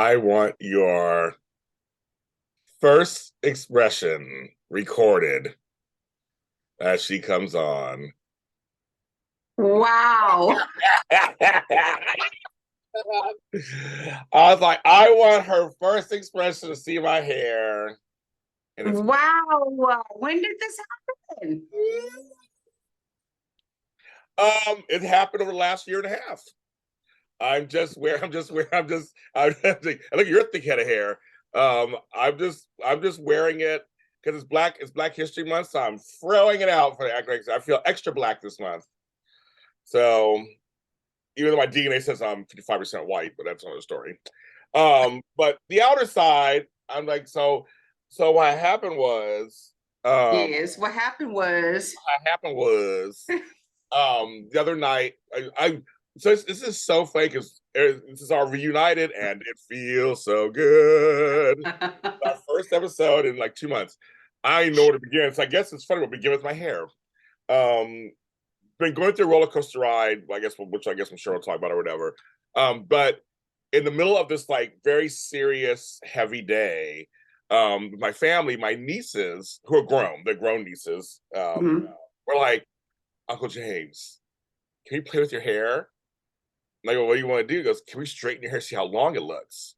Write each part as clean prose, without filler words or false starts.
I want your first expression recorded as she comes on. Wow. I was like, I want her first expression to see my hair. And it's Wow. When did this happen? it happened over the last year and a half. Look, you're a thick head of hair. I'm just wearing it because it's Black History Month, so I'm throwing it out for the academics. I feel extra black this month. So even though my DNA says I'm 55% white, but that's another story. But the outer side, I'm like, so Yes. what happened was the other night I so this is so fake because this is our Reunited and it feels so good. Our first episode in like 2 months. I know where to begin. So I guess it's funny. We'll begin with my hair. Um, been going through a roller coaster ride, I guess, which I guess I'm sure we'll talk about or whatever. But in the middle of this like very serious, heavy day, my family, my nieces who are grown, they're grown nieces, Mhm. were like, Uncle James, can you play with your hair? And I go, what do you want to do? He goes, can we straighten your hair, see how long it looks?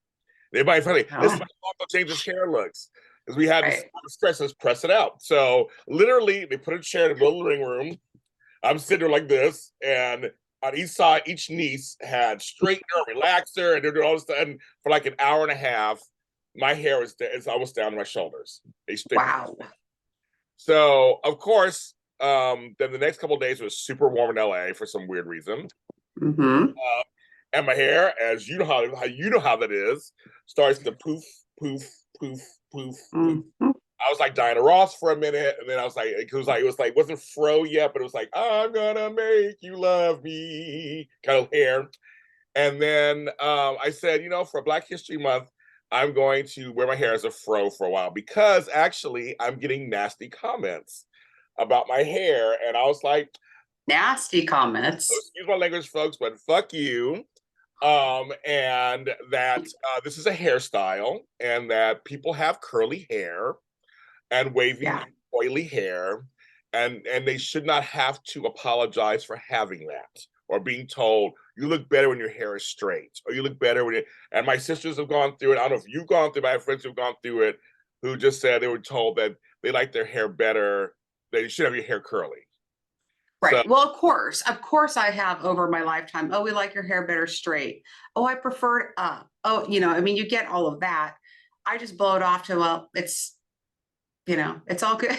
And everybody finally, this is Oh, how Uncle James's hair looks. Because we had this right. stress, let's press it out. So literally, they put a chair in the middle of the living room. I'm sitting there like this, and on each side, each niece had straightener, relaxer, and they're doing all this stuff. And for like an hour and a half, my hair is almost down to my shoulders. They Wow. so of course, then the next couple of days was super warm in LA for some weird reason. Mm-hmm. And my hair, as you know how that is, starts to poof, poof, poof, poof, poof. Mm-hmm. I was like Diana Ross for a minute, and then I was like, it wasn't fro yet, but it was like, I'm gonna make you love me kind of hair. And then I said, for Black History Month, I'm going to wear my hair as a fro for a while because actually I'm getting nasty comments about my hair, and I was like, Nasty comments. excuse my language, folks, but fuck you. And that this is a hairstyle, and that people have curly hair and wavy, Yeah. oily hair, and they should not have to apologize for having that or being told you look better when your hair is straight or you look better when you. And my sisters have gone through it. I don't know if you've gone through it. I have friends who've gone through it who just said they were told that they like their hair better. They should have your hair curly. So Right. Well, of course I have over my lifetime. Oh, we like your hair better straight. Oh, I prefer it up. Oh, I mean, you get all of that. I just blow it off to, well, it's all good.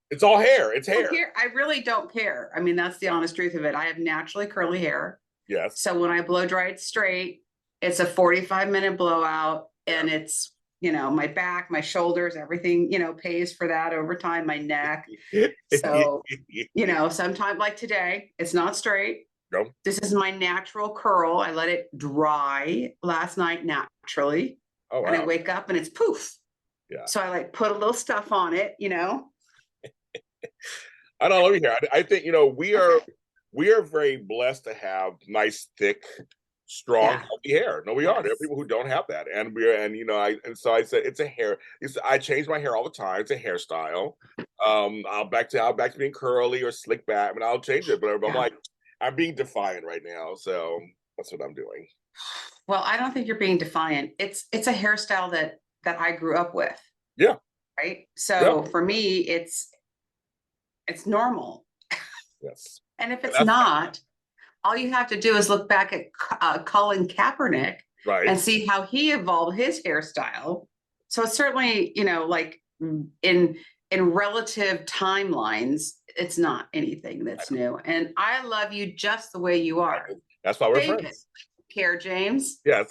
it's all hair. It's I don't hair. care. I really don't care. I mean, that's the honest truth of it. I have naturally curly hair. Yes. So when I blow dry it straight, it's a 45-minute blowout Yeah. and it's, my back, my shoulders, everything, pays for that over time, my neck. So, sometime like today, it's not straight. No. This is my natural curl. I let it dry last night naturally. Oh And I wow. wake up and it's poof. Yeah. So I like put a little stuff on it. I don't know. Let me hear. I think Okay. we are very blessed to have nice, thick, strong, Yeah. healthy hair. No, we are. There are Yes. people who don't have that, and so I said it's a hair. I change my hair all the time. It's a hairstyle. I'll back to being curly or slick back, but I'll change it. But I'm Yeah. like I'm being defiant right now, so that's what I'm doing. Well, I don't think you're being defiant. It's a hairstyle that I grew up with, Yeah, right? yeah, So for me, it's normal. yes, And if and it's that's not, all you have to do is look back at Colin Kaepernick right. and see how he evolved his hairstyle. So it's certainly, like in relative timelines, it's not anything I that's know. new. And I love you just the way you I are. know. That's why we're David, friends. care, James. Yes,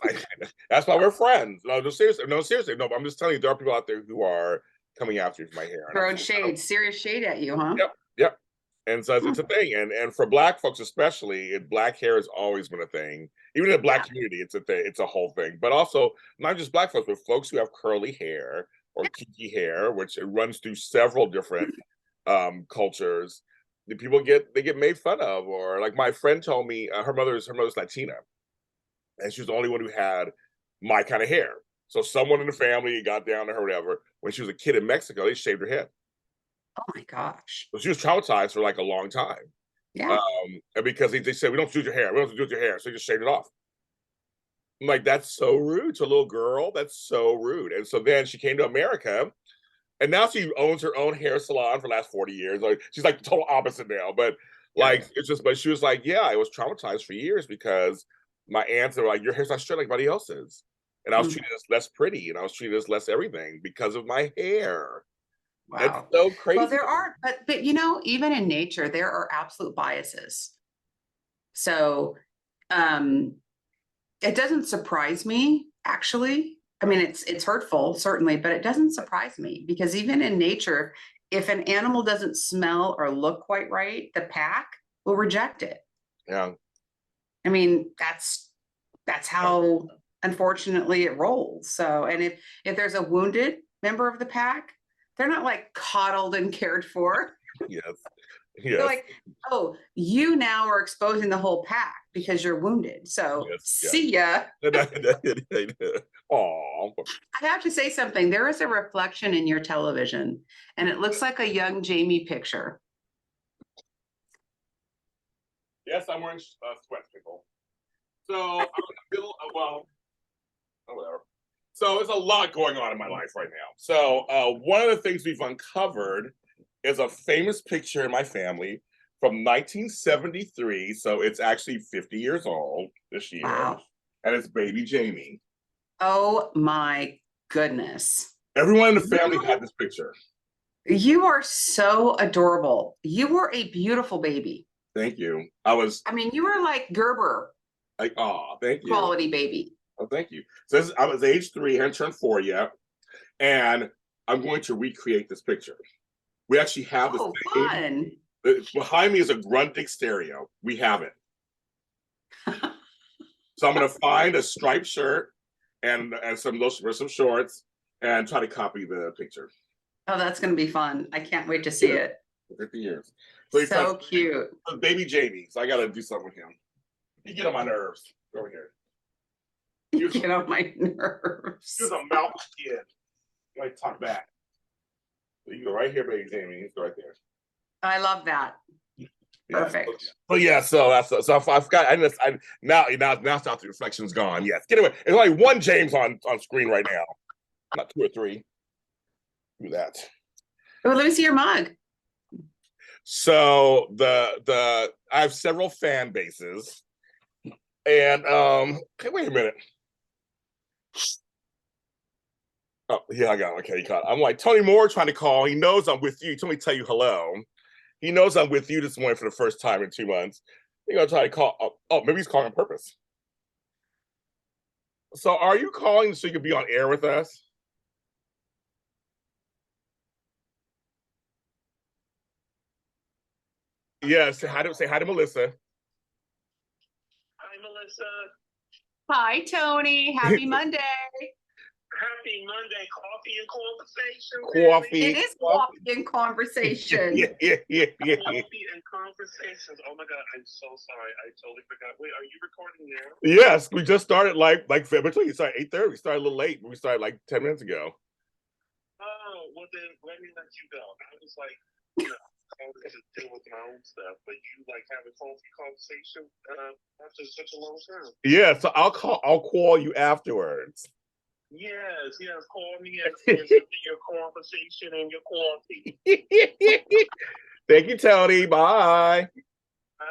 that's why we're friends. No, no, seriously, no, seriously, no. But I'm just telling you, there are people out there who are coming after you for my hair, and I'm Throwing just, I don't. shade, serious shade at you, huh? Yep, yep. And so Hmm. it's a thing, and for Black folks especially, black hair has always been a thing. Even in the Black Yeah. community, it's a thing. It's a whole thing. But also not just Black folks, but folks who have curly hair or kinky hair, which it runs through several different cultures. The people get made fun of, or like my friend told me, her mother's Latina, and she was the only one who had my kind of hair. So someone in the family got down to her, whatever. When she was a kid in Mexico, they shaved her head. Oh my gosh. So she was traumatized for like a long time. Yeah. And because they said, we don't do your hair, we don't do your hair. So they just shaved it off. I'm like, that's so rude to a little girl. That's so rude. And so then she came to America, and now she owns her own hair salon for the last 40 years. Like she's like the total opposite now. But like it's just, but she was like, yeah, I was traumatized for years because my aunts were like, your hair's not straight like anybody else's. And I was treated as less pretty and I was treated as less everything because of my hair. It's Wow. so Well, crazy. there are, but you know, even in nature, there are absolute biases. So um it doesn't surprise me, actually. I mean, it's hurtful, certainly, but it doesn't surprise me because even in nature, if an animal doesn't smell or look quite right, the pack will reject it. Yeah. I mean, that's how unfortunately it rolls. So, and if there's a wounded member of the pack, they're not like coddled and cared for. Yes. They're Yes. like, oh, you now are exposing the whole pack because you're wounded. So Yes. see ya. Oh. I have to say something. There is a reflection in your television, and it looks like a young Jamie picture. Yes, I'm wearing sweats, people. So I'm still well, whatever. So there's a lot going on in my life right now. So one of the things we've uncovered is a famous picture in my family from 1973. So it's actually 50 years old this year, Wow. and it's baby Jamie. Oh my goodness. Everyone in the family had this picture. You are so adorable. You were a beautiful baby. Thank you. I mean, you were like Gerber Like, oh, thank you. quality baby. Oh, thank you. So I was age 3, I hadn't turned 4 yet, and I'm going to recreate this picture. We actually have the same. Fun. Behind me is a Grundig stereo. We have it. So I'm going to find a striped shirt and some shorts and try to copy the picture. Oh, that's going to be fun. I can't wait to see it. 50 years. So cute. Baby Jamie. So I got to do something with him. You get on my nerves. Go over here. You get on my nerves. He was a mountain kid. You like talk back. So you go right here, baby Jamie. He's right there. I love that. Perfect. But yeah, so that's so I forgot. Now it's not the reflection's gone. Yes, get away. There's only one James on screen right now, not 2 or 3. Do that. Oh, let me see your mug. So the I have several fan bases, and okay, wait a minute. Oh yeah, I got it. Okay, he caught it. I'm like Tony Moore trying to call. He knows I'm with you. He told me to tell you hello. He knows I'm with you this morning for the first time in 2 months. He's gonna try to call. Oh, maybe he's calling on purpose. So, are you calling so you can be on air with us? Yeah. Say hi to Melissa. Hi, Melissa. Hi, Tony. Happy Monday. Happy Monday. Coffee and conversation. Coffee. It is coffee and conversation. Yeah. Coffee and conversations. Oh my God, I'm so sorry. I totally forgot. Wait, are you recording now? Yes, we just started like between you started 8:30. We started a little late. We started like 10 minutes ago. Oh, well then let me let you go. I was like, I was gonna deal with my own stuff, but you like have a coffee conversation after such a long time. Yeah, so I'll call you afterwards. Yes, call me after your conversation and your coffee. Thank you, Tony. Bye. Bye.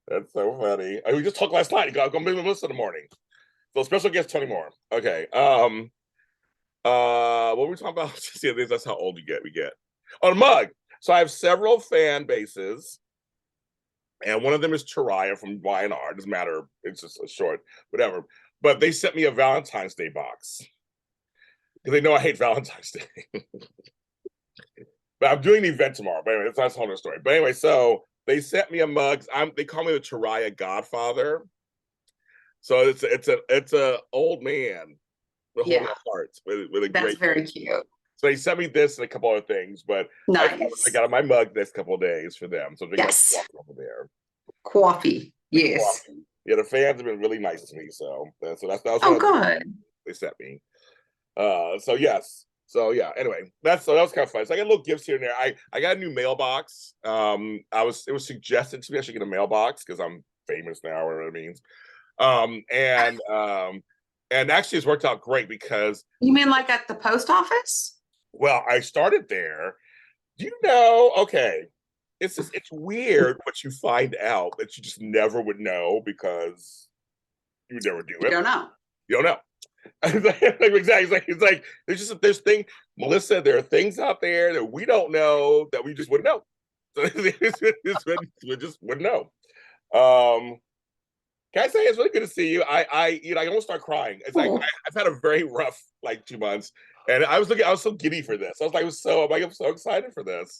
That's so funny. We just talked last night. You got to go meet Melissa in the morning. So special guest Tony Moore. Okay. What were we talking about? See, that's how old you get. We get on a mug. So I have several fan bases, and one of them is Chiraya from Y&R. Doesn't matter. It's just a short, whatever. But they sent me a Valentine's Day box because they know I hate Valentine's Day. But I'm doing the event tomorrow. But anyway, that's a whole other story. But anyway, so they sent me a mug. They call me the Chiraya Godfather. So it's a old man with holding a heart with a That's great. very cute. So he sent me this and a couple other things, but Nice. I got my mug next couple of days for them. So they Yes. got over there. Coffee. Yes. Coffee. Yeah, the fans have been really nice to me. So that was Oh, one of the things good. they sent me. So yes. So yeah, anyway, that was kind of fun. So I got little gifts here and there. I got a new mailbox. It was suggested to me I should get a mailbox because I'm famous now, whatever it means. And actually it's worked out great because You mean like at the post office? well, I started there. Do you know? Okay, it's weird what you find out that you just never would know because you would never do You it. don't know. You don't know. Exactly. There's things, Melissa. There are things out there that we don't know that we just wouldn't know. So we just wouldn't know. Can I say it's really good to see you? I almost start crying. It's like I've had a very rough like 2 months, and I was so giddy for this. I was like, I'm so excited for this.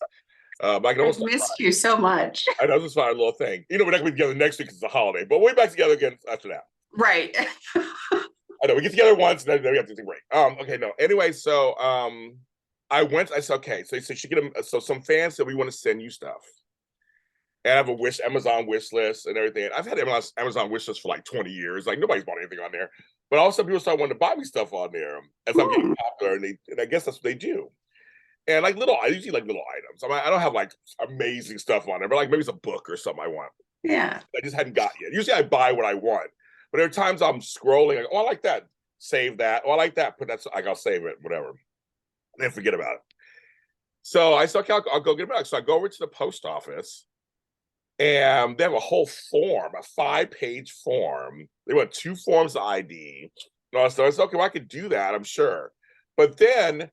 I can I've almost missed you so much. I know this is a little thing. We're not gonna be together next week because it's a holiday, but we'll be back together again after that. Right. I know we get together once, and then we have to take a break. Okay, no. Anyway, so I said, okay, so she get them. So some fans said we want to send you stuff, and I have a Amazon wish list and everything. I've had Amazon wish list for like 20 years. Like nobody's bought anything on there, but all of a sudden people start wanting to buy me stuff on there as I'm getting popular, and I guess that's what they do. And I usually like little items. I don't have like amazing stuff on there, but like maybe it's a book or something I want. Yeah. I just hadn't got yet. Usually I buy what I want, but there are times I'm scrolling, like, oh, I like that, save that. Oh, I like that, put that. Like I'll save it, whatever, and then forget about it. So I said, okay, I'll go get it back. So I go over to the post office, and they have a whole form, a 5-page form. They want 2 forms of ID. So I said, okay, well, I could do that, I'm sure. But then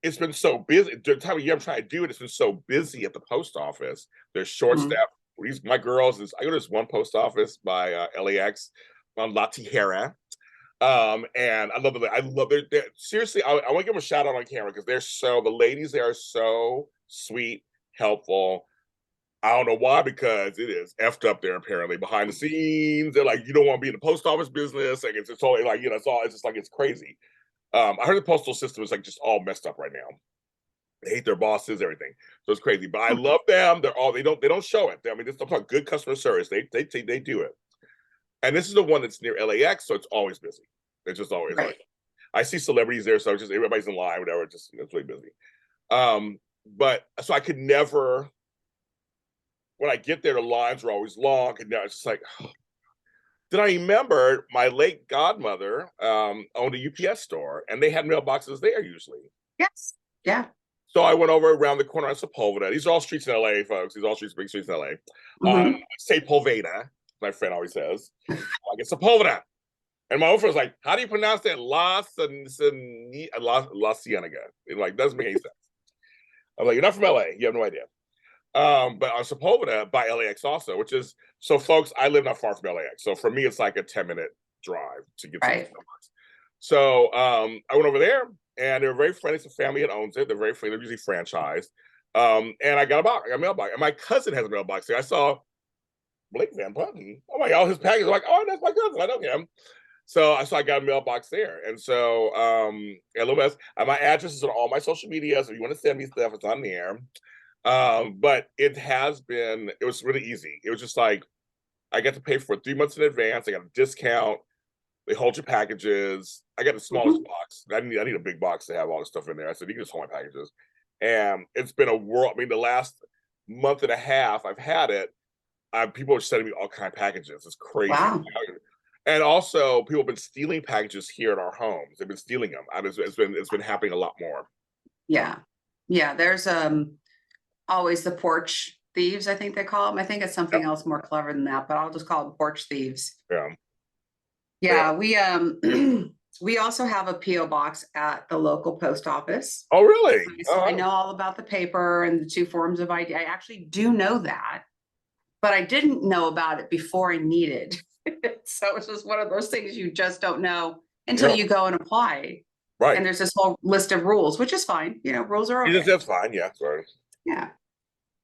it's been so busy. The time of year I'm trying to do it, it's been so busy at the post office. There's short staff. My girls, I go to this one post office by LAX on La Tijera. And I love it. I love it. Seriously, I want to give them a shout out on camera because the ladies there are so sweet, helpful. I don't know why, because it is effed up there apparently behind the scenes. They're like, you don't want to be in the post office business. Like it's totally like, it's just like it's crazy. I heard the postal system is like just all messed up right now. They hate their bosses, everything. So it's crazy. But I love them. They don't show it. I mean, I'm talking good customer service. They do it. And this is the one that's near LAX, so it's always busy. It's just always like I see celebrities there, so just everybody's in line, whatever. It's really busy. But so I could never. When I get there, the lines are always long, and now it's just like. Oh. Then I remember my late godmother owned a UPS store, and they had mailboxes there usually. Yes. Yeah. So I went over around the corner on Sepulveda. These are all streets in LA, folks. These are all big streets in LA. Say Sepulveda, my friend always says. I get Sepulveda. And my old friend was like, how do you pronounce that? La Cienega. It like doesn't make any sense. I'm like, you're not from LA. You have no idea. But on Sepulveda by LAX also, which is so folks, I live not far from LAX. So for me, it's like a 10-minute drive to get to the mailbox. So I went over there and they were very friendly. It's a family that owns it. They're very friendly. They're usually franchised. And I got a box. I got a mailbox. And my cousin has a mailbox there. I saw Blake Van Putten. Oh my God, his package. I'm like, oh, that's my cousin. I know him. So I got a mailbox there. And so my address is on all my social media. So if you want to send me stuff, it's on there. But it was really easy. It was just like I got to pay for it 3 months in advance. I got a discount. They hold your packages. I got the smallest box. I need a big box to have all the stuff in there. I said, you can just hold my packages. And it's been a world. I mean, the last month and a half I've had it, people are sending me all kind of packages. It's crazy. Wow. And also people have been stealing packages here at our homes. They've been stealing them. It's been happening a lot more. Yeah. Yeah. There's always the porch thieves, I think they call them. I think it's something else more clever than that, but I'll just call them porch thieves. Yeah, we also have a P.O. box at the local post office. Oh, really? So I know all about the paper and the 2 forms of ID. I actually do know that, but I didn't know about it before I needed. So it's just one of those things you just don't know until you go and apply. Right. And there's this whole list of rules, which is fine. Rules are okay. That's fine. Yeah, sorry. Yeah.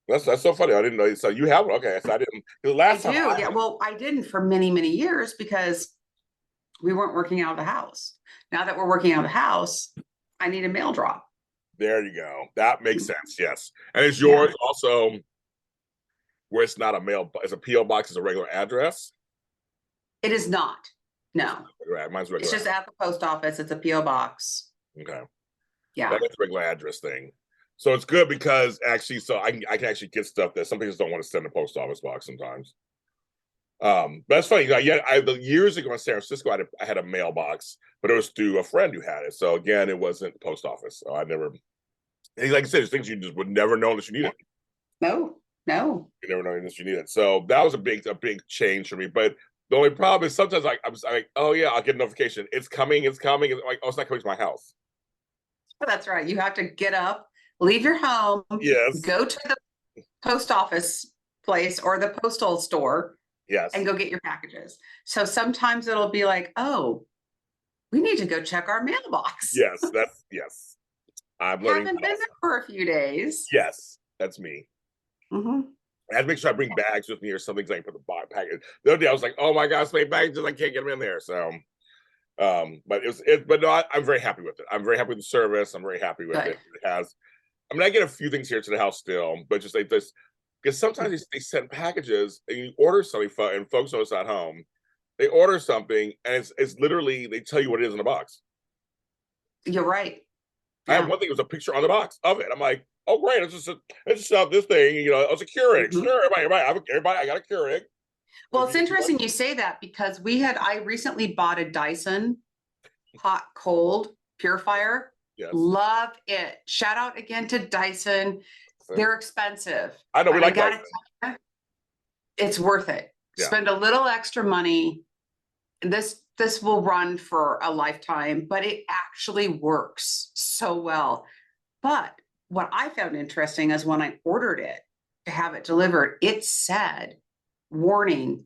That's so funny. I didn't know. So you have it. Okay. So I didn't. The last time. Well, I didn't for many, many years because we weren't working out of the house. Now that we're working out of the house, I need a mail drop. There you go. That makes sense. Yes. And is yours also where it's not a mail, it's a P.O. box, it's a regular address? It is not. No. Right, mine's regular. It's just at the post office. It's a P.O. box. Okay. Yeah. That's a regular address thing. So it's good because actually, so I can actually get stuff that some people don't want to send in the post office box sometimes. But that's funny. Years ago in San Francisco, I had a mailbox, but it was through a friend who had it. So again, it wasn't the post office. So I never, like I said, there's things you just would never know unless you need it. No. You never know unless you need it. So that was a big change for me. But the only problem is sometimes I'm like, oh yeah, I'll get a notification. It's coming. It's coming. It's like, oh, it's not coming to my house. That's right. You have to get up, leave your home, Yes. go to the post office place or the postal store, yes, and go get your packages. So sometimes it'll be like, oh, we need to go check our mailbox. Yes, yes. I've haven't been there for a few days. Yes, that's me. Mm-hmm. I had to make sure I bring bags with me or something so I can put the package. The other day I was like, oh my gosh, so many packages, I can't get them in there. So but but no, I'm very happy with it. I'm very happy with the service. I'm very happy with it. It has, I mean, I get a few things here to the house still, but just like this, because sometimes they send packages and you order something and folks know it's at home. They order something and it's literally, they tell you what it is in the box. You're right. I have one thing, it was a picture on the box of it. I'm like, oh great, it's just this thing, you know, it's a Keurig. Mm-hmm. Sure, everybody, I got a Keurig. Well, it's interesting you say that because I recently bought a Dyson hot cold purifier. Yes. Love it. Shout out again to Dyson. They're expensive. I know, we like Dyson. It's worth it. Yeah. Spend a little extra money. This will run for a lifetime, but it actually works so well. But what I found interesting is when I ordered it to have it delivered, it said, warning,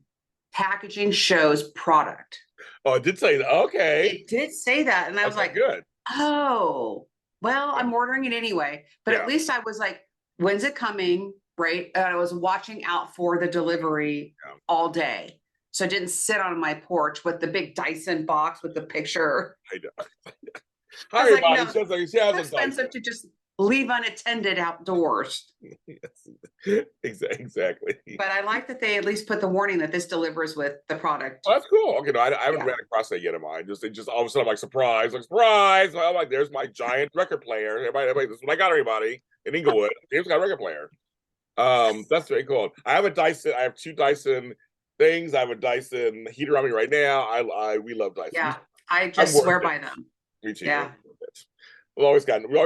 packaging shows product. Oh, it did say that. Okay. It did say that. And I was like, good. Oh, well, I'm ordering it anyway. But at least I was like, when's it coming? Right. And I was watching out for the delivery all day. So I didn't sit on my porch with the big Dyson box with the picture. I know. Hi, everybody. Like, no, it's expensive to just leave unattended outdoors. Yes. Exactly. But I like that they at least put the warning that this delivers with the product. Oh, that's cool. Okay, no, I haven't ran across that yet in mine. Just all of a sudden I'm like, surprise. I'm like, there's my giant record player. Everybody, this is what I got, everybody. In Inglewood, James got a record player. That's very cool. I have a Dyson. I have two Dyson things. I have a Dyson heater on me right now. We love Dyson. Yeah, I just swear by them. Me too. Yeah. We always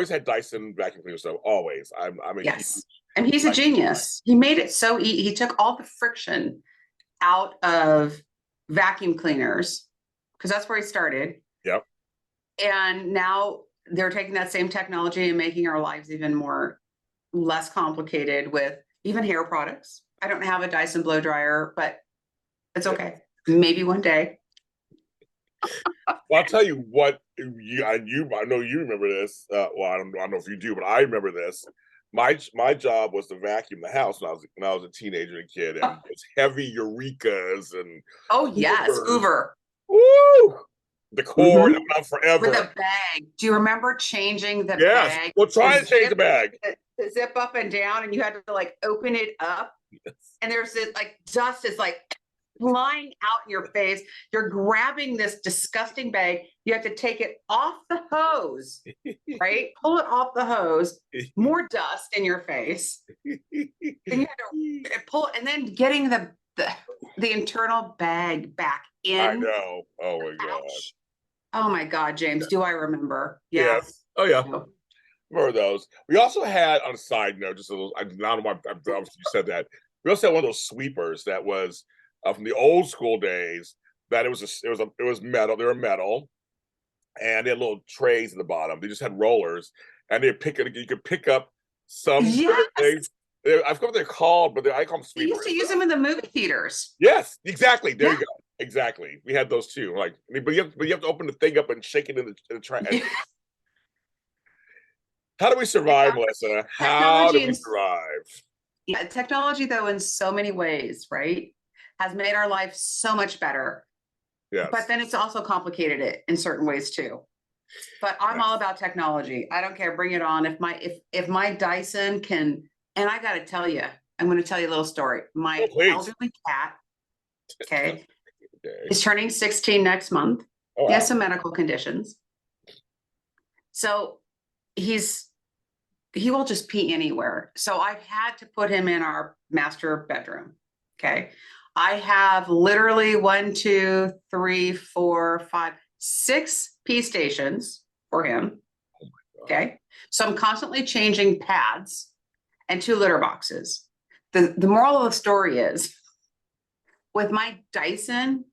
had Dyson vacuum cleaner stuff. Always. I'm a yes. And he's a genius. He made it so easy. He took all the friction out of vacuum cleaners because that's where he started. Yep. And now they're taking that same technology and making our lives even less complicated with even hair products. I don't have a Dyson blow dryer, but it's okay. Maybe one day. Well, I'll tell you what. I know you remember this. Well, I don't know if you do, but I remember this. My job was to vacuum the house when I was a teenager and kid, and it's heavy Eurekas and Hoover. Woo! The cord that went on forever. With a bag. Do you remember changing the bag? Well, try to change the bag. The zip up and down, and you had to like open it up. Yes. And there's this like dust is like flying out in your face. You're grabbing this disgusting bag. You have to take it off the hose, right? Pull it off the hose. More dust in your face. Then you had to pull, and then getting the internal bag back in. I know. Oh my god. Oh my god, James. Do I remember? Yeah. Yes. Oh yeah. Remember those? We also had, on a side note, just a little. I don't know why you said that. We also had one of those sweepers that was from the old school days. That it was metal. They were metal, and they had little trays at the bottom. They just had rollers, and you could pick up some things. I forgot what they're called, but I call them sweepers. They used to use them in the movie theaters. Yes, exactly. There you go. Exactly. We had those too. Like, but you have to open the thing up and shake it in the trash. How do we survive, Melissa? How do we survive? Yeah, technology, though, in so many ways, right, has made our life so much better. Yes. But then it's also complicated it in certain ways too. But I'm all about technology. I don't care. Bring it on. If my Dyson can, and I got to tell you, I'm going to tell you a little story. My elderly cat, okay, Okay. He's turning 16 next month. Oh, He has wow. some medical conditions. So he will just pee anywhere. So I've had to put him in our master bedroom. Okay. I have literally 1, 2, 3, 4, 5, 6 pee stations for him. Okay. So I'm constantly changing pads and 2 litter boxes. The moral of the story is with my Dyson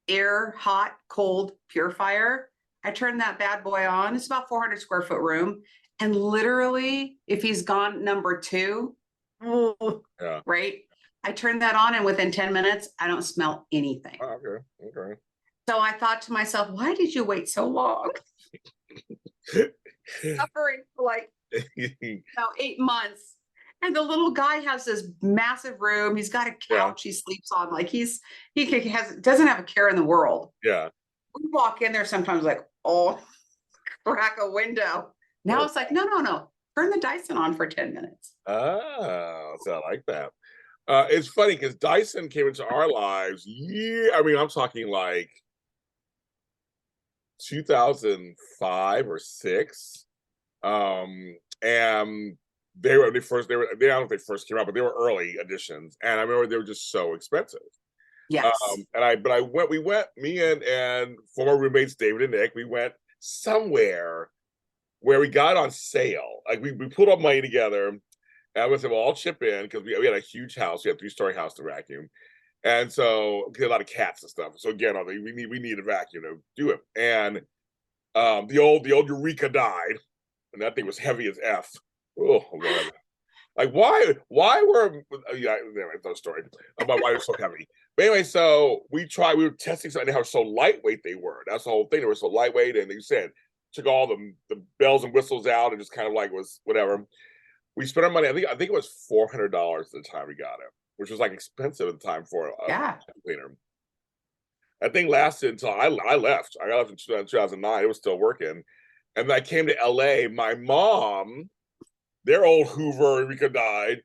air, hot, cold purifier, I turn that bad boy on. It's about 400 square foot room. And literally, if he's gone number 2, Yeah. right? I turn that on and within 10 minutes, I don't smell anything. Oh, okay. Okay. So I thought to myself, why did you wait so long? Suffering for like 8 months. And the little guy has this massive room. He's got a couch he sleeps on. Like he doesn't have a care in the world. Yeah. We walk in there sometimes like, oh, crack a window. Now it's like, no. Turn the Dyson on for 10 minutes. Ah, so I like that. It's funny because Dyson came into our lives. Yeah, I mean, I'm talking like 2005 or 6. And they I don't know if they first came out, but they were early editions. And I remember they were just so expensive. Yes. We went, me and former roommates David and Nick, we went somewhere where we got on sale. Like we put our money together, and I would say, well, I'll chip in because we had a huge house. We had a 3-story house to vacuum. And so we had a lot of cats and stuff. So again, we need a vacuum to do it. And the old Eureka died, and that thing was heavy as F. Oh Lord. Like why were anyway, another story about why they're so heavy. But anyway, so we were testing something how so lightweight they were. That's the whole thing. They were so lightweight, and they said took all the bells and whistles out and just kind of like was whatever. We spent our money. I think it was $400 at the time we got it, which was like expensive at the time for a cleaner. That thing lasted until I left. I got left in 2009. It was still working. And then I came to LA. My mom, their old Hoover Eureka died,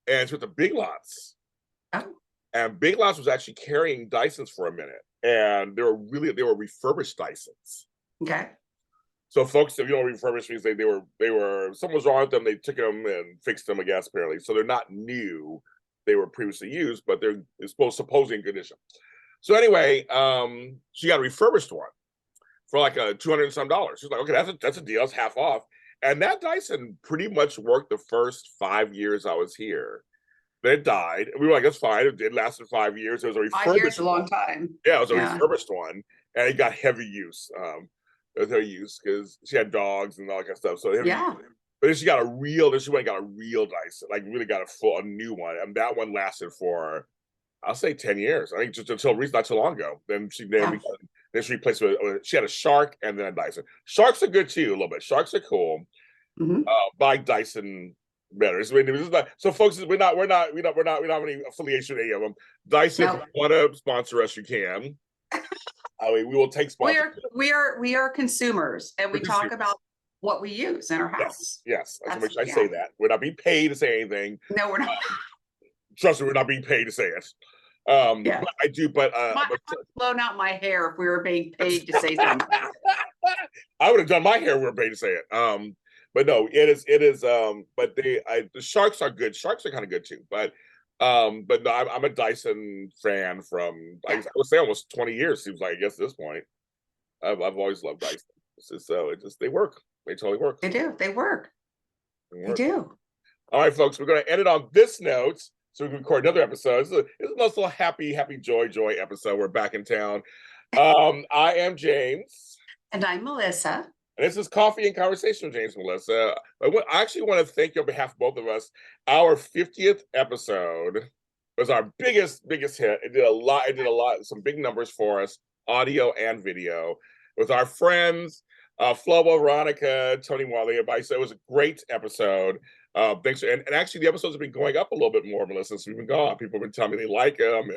and it's with the Big Lots. Oh. And Big Lots was actually carrying Dysons for a minute. And they were refurbished Dysons. Okay. So folks, if you don't refurbish means they were something was wrong with them, they took them and fixed them, I guess, apparently. So they're not new. They were previously used, but they're supposedly in condition. So anyway, she got a refurbished one for like $200 and some. She's like, okay, that's a deal. It's half off. And that Dyson pretty much worked the first 5 years I was here. Then it died. And we were like, that's fine. It lasted 5 years. It was a refurbished 5 years, a long time. Yeah, it was a refurbished one. And it got heavy use. It was her use because she had dogs and all that kind of stuff. So but then she got a real Dyson, like really got a new one. And that one lasted for I'll say 10 years. I think just until not too long ago. Then she replaced it with, she had a Shark and then a Dyson. Sharks are good too, a little bit. Sharks are cool. Buy Dyson better. So folks, we don't have any affiliation with any of them. Dyson, if you want to sponsor us, you can. I mean, we will take sponsorship. We are consumers, and we talk about what we use in our house. Yes. I make sure I say that. We're not being paid to say anything. No, we're not. Trust me, we're not being paid to say it. But I do, but I've blown out my hair if we were being paid to say something. I would have done my hair if we were paid to say it. But no, it is. But the Sharks are good. Sharks are kind of good too. But no, I'm a Dyson fan from I would say almost 20 years. Seems like I guess at this point. I've always loved Dyson. They work. They totally work. They do. They work. They do. All right, folks. We're going to end it on this note, so we can record another episode. This is a nice little happy joy episode. We're back in town. I am James. And I'm Melissa. And this is Coffee and Conversation with James and Melissa. I actually want to thank you on behalf of both of us. Our 50th episode was our biggest hit. It did a lot, some big numbers for us, audio and video, with our friends, Flobo, Veronica, Tony Wally, everybody. So it was a great episode. Thanks. And actually, the episodes have been going up a little bit more, Melissa, since we've been gone. People have been telling me they like them.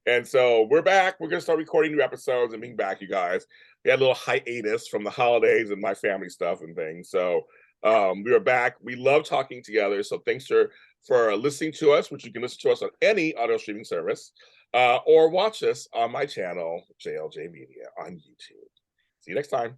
And so we're back. We're going to start recording new episodes and being back, you guys. We had a little hiatus from the holidays and my family stuff and things. So we are back. We love talking together. So thanks for for listening to us, which you can listen to us on any audio streaming service, or watch us on my channel, JLJ Media, on YouTube. See you next time.